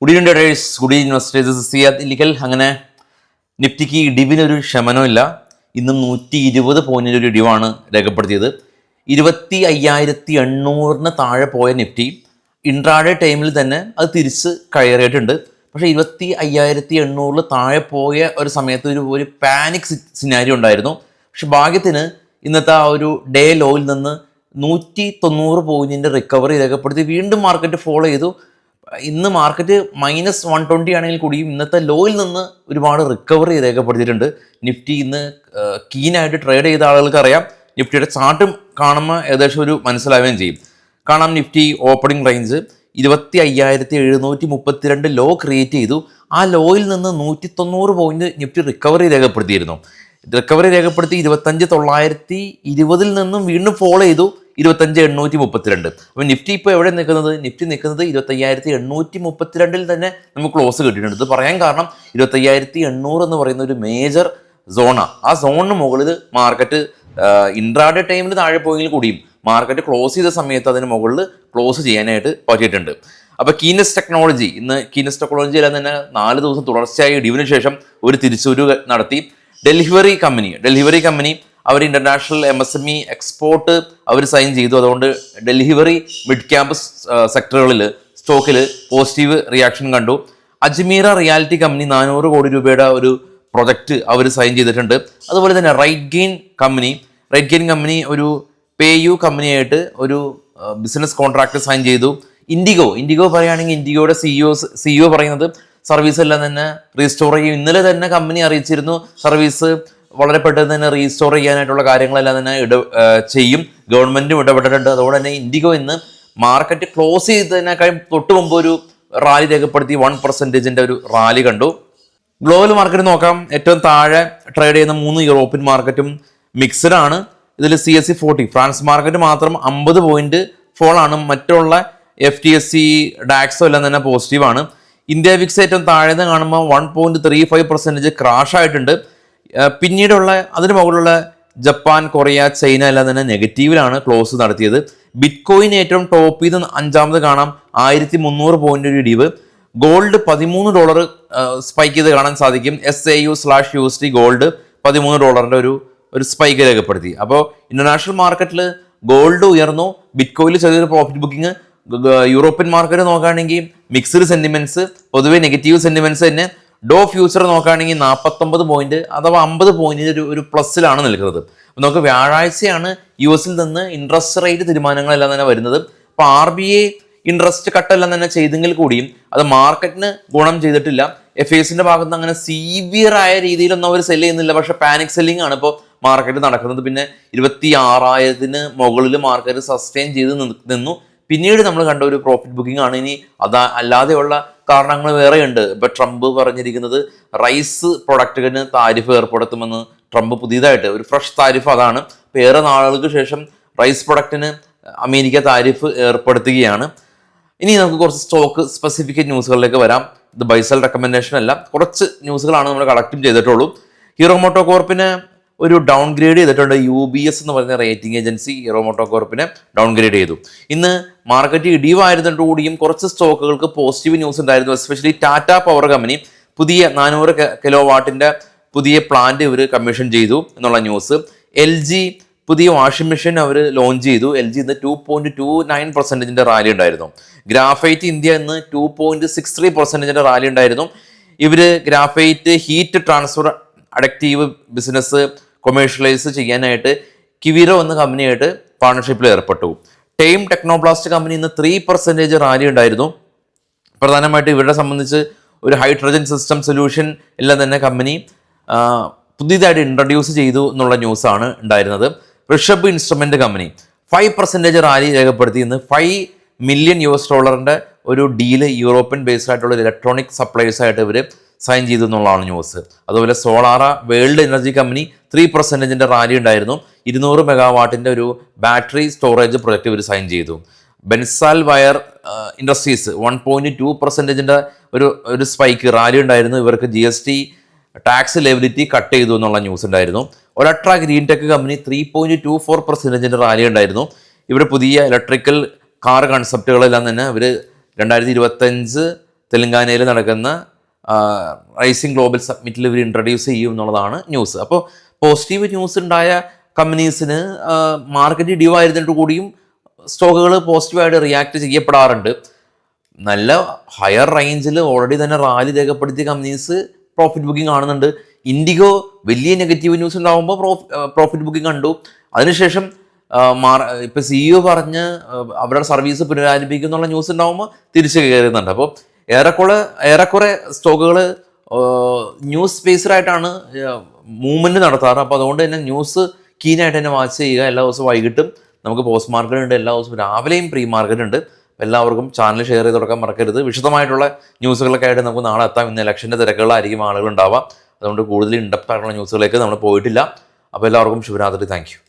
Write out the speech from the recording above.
Good evening traders, good investors. Siyad Illikkal. അങ്ങനെ നിഫ്റ്റിക്ക് ഇടിവിനൊരു ശമനമില്ല. ഇന്നും 120 പോയിന്റിൻ്റെ ഒരു ഇടിവാണ് രേഖപ്പെടുത്തിയത്. 25,800 താഴെ പോയ നിഫ്റ്റി ഇൻട്രാഡേ ടൈമിൽ തന്നെ അത് തിരിച്ച് കയറിയിട്ടുണ്ട്. പക്ഷേ 25,800 താഴെ പോയ ഒരു സമയത്ത് ഒരു പാനിക് സിനാരിയോ ഉണ്ടായിരുന്നു. പക്ഷെ ഭാഗ്യത്തിന് ഇന്നത്തെ ആ ഒരു ഡേ ലോയിൽ നിന്ന് 190 പോയിന്റിൻ്റെ റിക്കവറി രേഖപ്പെടുത്തി വീണ്ടും മാർക്കറ്റ് ഫോളോ ചെയ്തു. ഇന്ന് മാർക്കറ്റ് -120 ആണെങ്കിൽ കൂടിയും ഇന്നത്തെ ലോയിൽ നിന്ന് ഒരുപാട് റിക്കവറി രേഖപ്പെടുത്തിയിട്ടുണ്ട്. നിഫ്റ്റി ഇന്ന് കീനായിട്ട് ട്രേഡ് ചെയ്ത ആളുകൾക്ക് അറിയാം. നിഫ്റ്റിയുടെ ചാർട്ടും കാണുമ്പോൾ ഏകദേശം ഒരു മനസ്സിലാവുകയും ചെയ്യും. കാണാം, Nifty opening range 25,732 low create ചെയ്തു. ആ ലോയിൽ നിന്ന് 190 പോയിന്റ് നിഫ്റ്റി റിക്കവറി രേഖപ്പെടുത്തിയിരുന്നു. റിക്കവറി രേഖപ്പെടുത്തി 25,920 നിന്നും വീണ്ടും ഫോളോ ചെയ്തു 25,832. അപ്പോൾ നിഫ്റ്റി ഇപ്പോൾ എവിടെ നിൽക്കുന്നത്? നിഫ്റ്റി നിൽക്കുന്നത് 25,832 തന്നെ നമുക്ക് ക്ലോസ് കിട്ടിയിട്ടുണ്ട്. ഇത് പറയാൻ കാരണം 25,800 എന്ന് പറയുന്ന ഒരു മേജർ സോണാണ്. ആ സോണിന് മുകളിൽ മാർക്കറ്റ് ഇൻട്രാഡേ ടൈമിൽ താഴെ പോയെങ്കിൽ കൂടിയും മാർക്കറ്റ് ക്ലോസ് ചെയ്ത സമയത്ത് അതിന് മുകളിൽ ക്ലോസ് ചെയ്യാനായിട്ട് പറ്റിയിട്ടുണ്ട്. അപ്പോൾ കീനസ് ടെക്നോളജി ഇന്ന് കീനസ് ടെക്നോളജി എല്ലാം തന്നെ 4 ദിവസം തുടർച്ചയായി ഇടിവിന് ശേഷം ഒരു തിരിച്ചുവരവ് നടത്തി. ഡെലിവറി കമ്പനി അവർ ഇന്റർനാഷണൽ MSME എക്സ്പോർട്ട് അവർ സൈൻ ചെയ്തു. അതുകൊണ്ട് ഡെലിവറി മിഡ് ക്യാമ്പ് സെക്ടറുകളിൽ സ്റ്റോക്കിൽ പോസിറ്റീവ് റിയാക്ഷൻ കണ്ടു. അജ്മീറ റിയാലിറ്റി കമ്പനി 400 കോടി രൂപയുടെ ഒരു പ്രൊജക്റ്റ് അവർ സൈൻ ചെയ്തിട്ടുണ്ട്. അതുപോലെ തന്നെ റൈറ്റ് ഗെയിൻ കമ്പനി ഒരു പേയു കമ്പനിയായിട്ട് ഒരു ബിസിനസ് കോൺട്രാക്ട് സൈൻ ചെയ്തു. ഇൻഡിഗോ പറയുകയാണെങ്കിൽ ഇൻഡിഗോയുടെ CEO പറയുന്നത് സർവീസ് എല്ലാം തന്നെ റീസ്റ്റോർ ചെയ്യും. ഇന്നലെ തന്നെ കമ്പനി അറിയിച്ചിരുന്നു സർവീസ് വളരെ പെട്ടെന്ന് തന്നെ റീസ്റ്റോർ ചെയ്യാനായിട്ടുള്ള കാര്യങ്ങളെല്ലാം തന്നെ ചെയ്യും. ഗവൺമെന്റും ഇടപെട്ടിട്ടുണ്ട്. അതുകൊണ്ട് തന്നെ ഇൻഡിഗോ ഇന്ന് മാർക്കറ്റ് ക്ലോസ് ചെയ്തതിനേക്കാൾ തൊട്ട് മുമ്പ് ഒരു റാലി രേഖപ്പെടുത്തി 1% ഒരു റാലി കണ്ടു. ഗ്ലോബൽ മാർക്കറ്റ് നോക്കാം. ഏറ്റവും താഴെ ട്രേഡ് ചെയ്യുന്ന 3 യൂറോപ്യൻ മാർക്കറ്റും മിക്സഡ് ആണ്. ഇതിൽ CSE 40 ഫ്രാൻസ് മാർക്കറ്റ് മാത്രം 50 പോയിന്റ് ഫോൾ ആണ്. മറ്റുള്ള FTSE ഡാക്സോ എല്ലാം തന്നെ പോസിറ്റീവ് ആണ്. ഇന്ത്യ വിക്സ് ഏറ്റവും താഴെ നിന്ന് കാണുമ്പോൾ 1.35% ക്രാഷ് ആയിട്ടുണ്ട്. പിന്നീടുള്ള അതിന് മുകളിലുള്ള ജപ്പാൻ, കൊറിയ, ചൈന എല്ലാം തന്നെ നെഗറ്റീവിലാണ് ക്ലോസ് നടത്തിയത്. ബിറ്റ്കോയിൻ ഏറ്റവും ടോപ്പ് ചെയ്ത് 5ാമത് കാണാം, 1,300 പോയിന്റ് ഒരു ഇടിവ്. ഗോൾഡ് $13 സ്പൈക്ക് ചെയ്ത് കാണാൻ സാധിക്കും. SAU/USD ഗോൾഡ് $13 ഒരു സ്പൈക്ക് രേഖപ്പെടുത്തി. അപ്പോൾ ഇന്റർനാഷണൽ മാർക്കറ്റിൽ ഗോൾഡ് ഉയർന്നു, ബിറ്റ്കോയിനിൽ ചെറിയൊരു പ്രോഫിറ്റ് ബുക്കിംഗ്. യൂറോപ്യൻ മാർക്കറ്റ് നോക്കുകയാണെങ്കിൽ മിക്സ്ഡ് സെന്റിമെന്റ്സ്, പൊതുവെ നെഗറ്റീവ് സെന്റിമെന്റ്സ് തന്നെ. ഡോ ഫ്യൂച്ചർ നോക്കുകയാണെങ്കിൽ 49 പോയിന്റ് അഥവാ 50 പോയിന്റിന് ഒരു പ്ലസ്സിലാണ് നിൽക്കുന്നത്. അപ്പോൾ നമുക്ക് വ്യാഴാഴ്ചയാണ് US നിന്ന് ഇൻട്രസ്റ്റ് റേറ്റ് തീരുമാനങ്ങളെല്ലാം തന്നെ വരുന്നത്. അപ്പോൾ RBI ഇൻട്രസ്റ്റ് കട്ടെല്ലാം തന്നെ ചെയ്തെങ്കിൽ കൂടിയും അത് മാർക്കറ്റിന് ഗുണം ചെയ്തിട്ടില്ല. FISന്റെ ഭാഗത്ത് അങ്ങനെ സീവിയർ ആയ രീതിയിലൊന്നും അവർ സെല് ചെയ്യുന്നില്ല. പക്ഷെ പാനിക് സെല്ലിംഗ് ആണ് ഇപ്പോൾ മാർക്കറ്റ് നടക്കുന്നത്. പിന്നെ 26,000 മുകളിൽ മാർക്കറ്റ് സസ്റ്റെയിൻ ചെയ്ത് നിന്നു. പിന്നീട് നമ്മൾ കണ്ട ഒരു പ്രോഫിറ്റ് ബുക്കിംഗ് ആണ്. ഇനി അല്ലാതെയുള്ള കാരണങ്ങൾ വേറെയുണ്ട്. ഇപ്പൊ ട്രംപ് പറഞ്ഞിരിക്കുന്നത് റൈസ് പ്രൊഡക്റ്റിന് താരിഫ് ഏർപ്പെടുത്തുമെന്ന്. ട്രംപ് പുതിയതായിട്ട് ഒരു ഫ്രഷ് താരിഫ് അതാണ്. ഇപ്പൊ ഏറെ നാളുകൾക്ക് ശേഷം റൈസ് പ്രൊഡക്റ്റിന് അമേരിക്ക താരിഫ് ഏർപ്പെടുത്തുകയാണ്. ഇനി നമുക്ക് കുറച്ച് സ്റ്റോക്ക് സ്പെസിഫിക് ന്യൂസുകളിലേക്ക് വരാം. ഇത് ബൈസൽ റെക്കമെൻഡേഷൻ അല്ല, കുറച്ച് ന്യൂസുകളാണ് നമ്മൾ കളക്ട് ചെയ്തിട്ടുള്ളൂ. ഹീറോ മോട്ടോ കോർപ്പിന് ഒരു ഡൗൺഗ്രേഡ് ചെയ്തിട്ടുണ്ട്. UBS എന്ന് പറയുന്ന റേറ്റിംഗ് ഏജൻസി ഹീറോ മോട്ടോ കോർപ്പിനെ ഡൗൺഗ്രേഡ് ചെയ്തു. ഇന്ന് മാർക്കറ്റ് ഇടിവായിരുന്നിട്ട് കൂടിയും കുറച്ച് സ്റ്റോക്കുകൾക്ക് പോസിറ്റീവ് ന്യൂസ് ഉണ്ടായിരുന്നു. എസ്പെഷ്യലി ടാറ്റ പവർ കമ്പനി പുതിയ 400 കിലോവാട്ടിന്റെ പുതിയ പ്ലാന്റ് ഇവർ കമ്മീഷൻ ചെയ്തു എന്നുള്ള ന്യൂസ്. LG പുതിയ വാഷിംഗ് മെഷീൻ അവർ ലോഞ്ച് ചെയ്തു. LG ഇന്ന് 2.29% റാലി ഉണ്ടായിരുന്നു. ഗ്രാഫൈറ്റ് ഇന്ത്യ ഇന്ന് 2.63% റാലി ഉണ്ടായിരുന്നു. ഇവര് ഗ്രാഫൈറ്റ് ഹീറ്റ് ട്രാൻസ്ഫർ അഡക്റ്റീവ് ബിസിനസ് കൊമേഴ്ഷ്യലൈസ് ചെയ്യാനായിട്ട് കിവിറോ എന്ന കമ്പനിയായിട്ട് പാർട്ണർഷിപ്പിൽ ഏർപ്പെട്ടു. ടൈം ടെക്നോപ്ലാസ്റ്റ് കമ്പനി ഇന്ന് 3% റാലി ഉണ്ടായിരുന്നു. പ്രധാനമായിട്ട് ഇവരെ സംബന്ധിച്ച് ഒരു ഹൈഡ്രജൻ സിസ്റ്റം സൊല്യൂഷൻ എല്ലാം തന്നെ കമ്പനി പുതിയതായിട്ട് ഇൻട്രൊഡ്യൂസ് ചെയ്തു എന്നുള്ള ന്യൂസാണ് ഉണ്ടായിരുന്നത്. ഋഷഭ് ഇൻസ്ട്രുമെന്റ് കമ്പനി 5% റാലി രേഖപ്പെടുത്തി. ഇന്ന് $5 മില്യൺ ഒരു ഡീല് യൂറോപ്യൻ ബേസ്ഡ് ആയിട്ടുള്ള ഇലക്ട്രോണിക് സപ്ലൈസ് ആയിട്ട് ഇവർ സൈൻ ചെയ്തു എന്നുള്ളതാണ് ന്യൂസ്. അതുപോലെ സോളാറ വേൾഡ് എനർജി കമ്പനി 3% റാലി ഉണ്ടായിരുന്നു. 200 മെഗാവാട്ടിന്റെ ഒരു ബാറ്ററി സ്റ്റോറേജ് പ്രൊജക്ട് ഇവർ സൈൻ ചെയ്തു. ബെൻസാൽ വയർ ഇൻഡസ്ട്രീസ് 1.2% ഒരു സ്പൈക്ക് റാലി ഉണ്ടായിരുന്നു. ഇവർക്ക് GST ടാക്സ് ലെബിലിറ്റി കട്ട് ചെയ്തു എന്നുള്ള ന്യൂസ് ഉണ്ടായിരുന്നു. Olectra green tech company 3.24% rally ഉണ്ടായിരുന്നു. ഇവർ പുതിയ ഇലക്ട്രിക്കൽ കാർ കൺസെപ്റ്റുകളെല്ലാം തന്നെ ഇവർ 2025 തെലങ്കാനയിൽ നടക്കുന്ന റൈസിംഗ് ഗ്ലോബൽ സബ്മിറ്റിൽ ഇവർ ഇൻട്രൊഡ്യൂസ് ചെയ്യും എന്നുള്ളതാണ് ന്യൂസ്. അപ്പോൾ പോസിറ്റീവ് ന്യൂസ് ഉണ്ടായ കമ്പനീസിന് മാർക്കറ്റ് ഇടിവായിരുന്നിട്ട് കൂടിയും സ്റ്റോക്കുകൾ പോസിറ്റീവായിട്ട് റിയാക്ട് ചെയ്യപ്പെടാറുണ്ട്. നല്ല ഹയർ റേഞ്ചിൽ ഓൾറെഡി തന്നെ റാലി രേഖപ്പെടുത്തിയ കമ്പനീസ് പ്രോഫിറ്റ് ബുക്കിംഗ് കാണുന്നുണ്ട്. ഇൻഡിഗോ വലിയ നെഗറ്റീവ് ന്യൂസ് ഉണ്ടാകുമ്പോൾ പ്രോഫിറ്റ് ബുക്കിംഗ് കണ്ടു. അതിനുശേഷം ഇപ്പം CEO പറഞ്ഞ് അവരുടെ സർവീസ് പുനരാരംഭിക്കും എന്നുള്ള ന്യൂസ് ഉണ്ടാകുമ്പോൾ തിരിച്ചു കയറുന്നുണ്ട്. അപ്പോൾ ഏറെക്കുറെ സ്റ്റോക്കുകൾ ന്യൂസ് സ്പേസ്ഡായിട്ടാണ് മൂവ്മെൻറ്റ് നടത്താറ്. അപ്പോൾ അതുകൊണ്ട് തന്നെ ന്യൂസ് കീനായിട്ട് തന്നെ വാച്ച് ചെയ്യുക. എല്ലാ ദിവസവും വൈകിട്ടും നമുക്ക് പോസ്റ്റ് മാർക്കറ്റ് ഉണ്ട്, എല്ലാ ദിവസവും രാവിലെയും പ്രീ മാർക്കറ്റ് ഉണ്ട്. എല്ലാവർക്കും ചാനൽ ഷെയർ ചെയ്ത് കൊടുക്കാൻ മറക്കരുത്. വിശദമായിട്ടുള്ള ന്യൂസുകളൊക്കെ ആയിട്ട് നമുക്ക് നാളെ എത്താം. ഇന്ന് ഇലക്ഷൻ്റെ തിരക്കുകളായിരിക്കും ആളുകൾ ഉണ്ടാവാം. അതുകൊണ്ട് കൂടുതൽ ഇൻഡെപ്ത് ആയിട്ടുള്ള ന്യൂസുകളിലേക്ക് നമ്മൾ പോയിട്ടില്ല. അപ്പോൾ എല്ലാവർക്കും ശുഭരാത്രി. Thank you.